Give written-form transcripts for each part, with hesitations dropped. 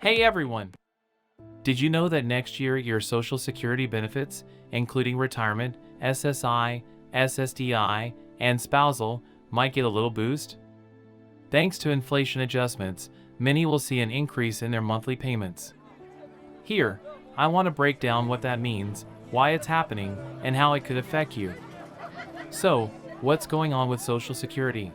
Hey everyone! Did you know that next year your Social Security benefits, including retirement, SSI, SSDI, and spousal, might get a little boost? Thanks to inflation adjustments, many will see an increase in their monthly payments. Here, I want to break down what that means, why it's happening, and how it could affect you. So, what's going on with Social Security?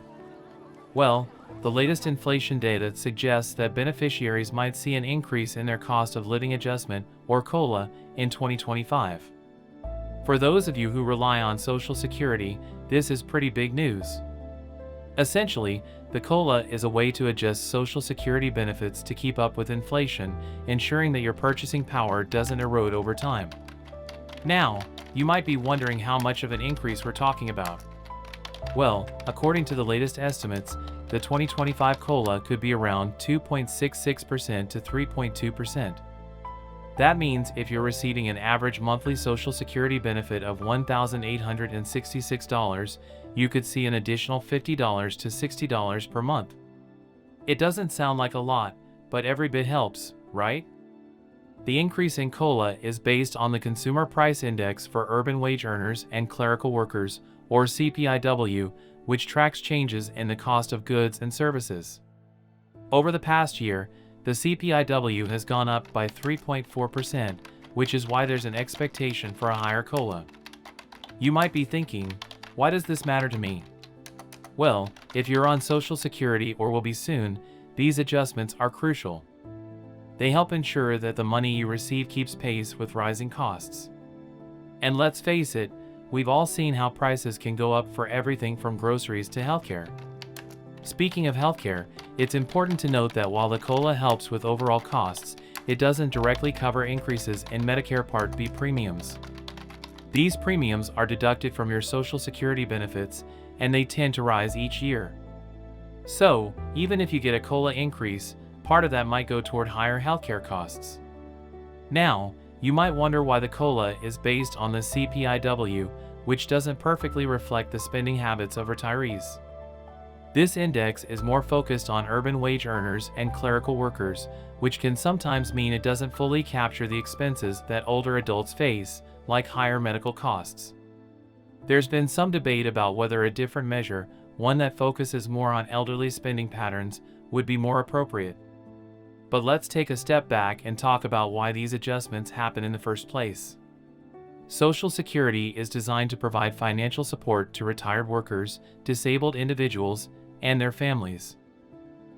Well, the latest inflation data suggests that beneficiaries might see an increase in their cost of living adjustment, or COLA, in 2025. For those of you who rely on Social Security, this is pretty big news. Essentially, the COLA is a way to adjust Social Security benefits to keep up with inflation, ensuring that your purchasing power doesn't erode over time. Now, you might be wondering how much of an increase we're talking about. Well, according to the latest estimates, the 2025 COLA could be around 2.66% to 3.2%. That means if you're receiving an average monthly Social Security benefit of $1,866, you could see an additional $50 to $60 per month. It doesn't sound like a lot, but every bit helps, right? The increase in COLA is based on the Consumer Price Index for urban wage earners and clerical workers, or CPIW, which tracks changes in the cost of goods and services. Over the past year, the CPIW has gone up by 3.4%, which is why there's an expectation for a higher COLA. You might be thinking, why does this matter to me? Well, if you're on Social Security or will be soon, these adjustments are crucial. They help ensure that the money you receive keeps pace with rising costs. And let's face it, we've all seen how prices can go up for everything from groceries to healthcare. Speaking of healthcare, it's important to note that while the COLA helps with overall costs, it doesn't directly cover increases in Medicare Part B premiums. These premiums are deducted from your Social Security benefits, and they tend to rise each year. So, even if you get a COLA increase, part of that might go toward higher healthcare costs. Now, you might wonder why the COLA is based on the CPIW, which doesn't perfectly reflect the spending habits of retirees. This index is more focused on urban wage earners and clerical workers, which can sometimes mean it doesn't fully capture the expenses that older adults face, like higher medical costs. There's been some debate about whether a different measure, one that focuses more on elderly spending patterns, would be more appropriate. But let's take a step back and talk about why these adjustments happen in the first place. Social Security is designed to provide financial support to retired workers, disabled individuals, and their families.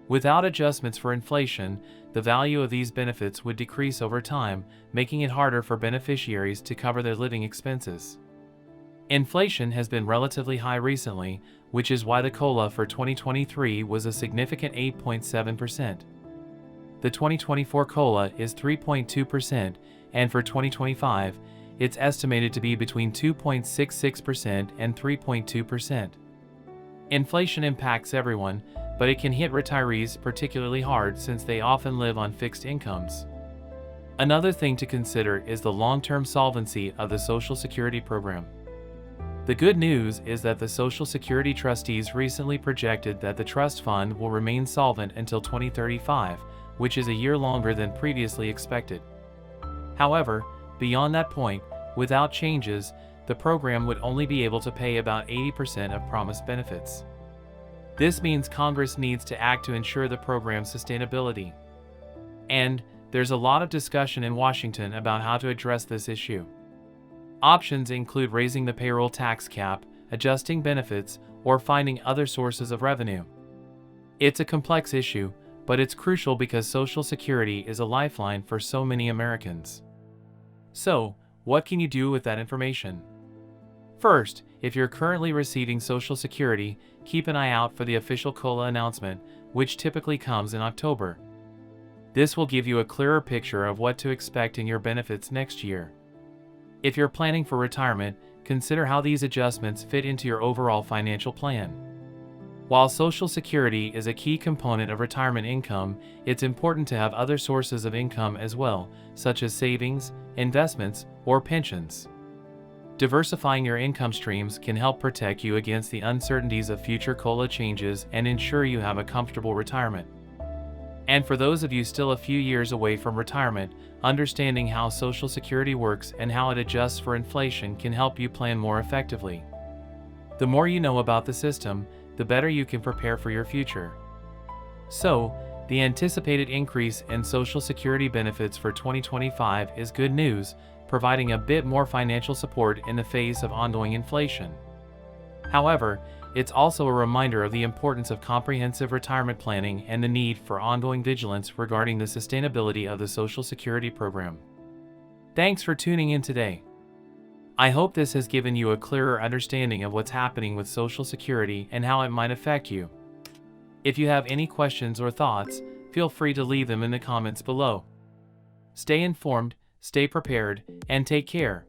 Without adjustments for inflation, the value of these benefits would decrease over time, making it harder for beneficiaries to cover their living expenses. Inflation has been relatively high recently, which is why the COLA for 2023 was a significant 8.7%. The 2024 COLA is 3.2%, and for 2025, it's estimated to be between 2.66% and 3.2%. Inflation impacts everyone, but it can hit retirees particularly hard since they often live on fixed incomes. Another thing to consider is the long-term solvency of the Social Security program. The good news is that the Social Security trustees recently projected that the trust fund will remain solvent until 2035, which is a year longer than previously expected. However, beyond that point, without changes, the program would only be able to pay about 80% of promised benefits. This means Congress needs to act to ensure the program's sustainability. And there's a lot of discussion in Washington about how to address this issue. Options include raising the payroll tax cap, adjusting benefits, or finding other sources of revenue. It's a complex issue, but it's crucial because Social Security is a lifeline for so many Americans. So, what can you do with that information? First, if you're currently receiving Social Security, keep an eye out for the official COLA announcement, which typically comes in October. This will give you a clearer picture of what to expect in your benefits next year. If you're planning for retirement, consider how these adjustments fit into your overall financial plan. While Social Security is a key component of retirement income, it's important to have other sources of income as well, such as savings, investments, or pensions. Diversifying your income streams can help protect you against the uncertainties of future COLA changes and ensure you have a comfortable retirement. And for those of you still a few years away from retirement, understanding how Social Security works and how it adjusts for inflation can help you plan more effectively. The more you know about the system, the better you can prepare for your future. So, the anticipated increase in Social Security benefits for 2025 is good news, providing a bit more financial support in the face of ongoing inflation. However, it's also a reminder of the importance of comprehensive retirement planning and the need for ongoing vigilance regarding the sustainability of the Social Security program. Thanks for tuning in today. I hope this has given you a clearer understanding of what's happening with Social Security and how it might affect you. If you have any questions or thoughts, feel free to leave them in the comments below. Stay informed, stay prepared, and take care.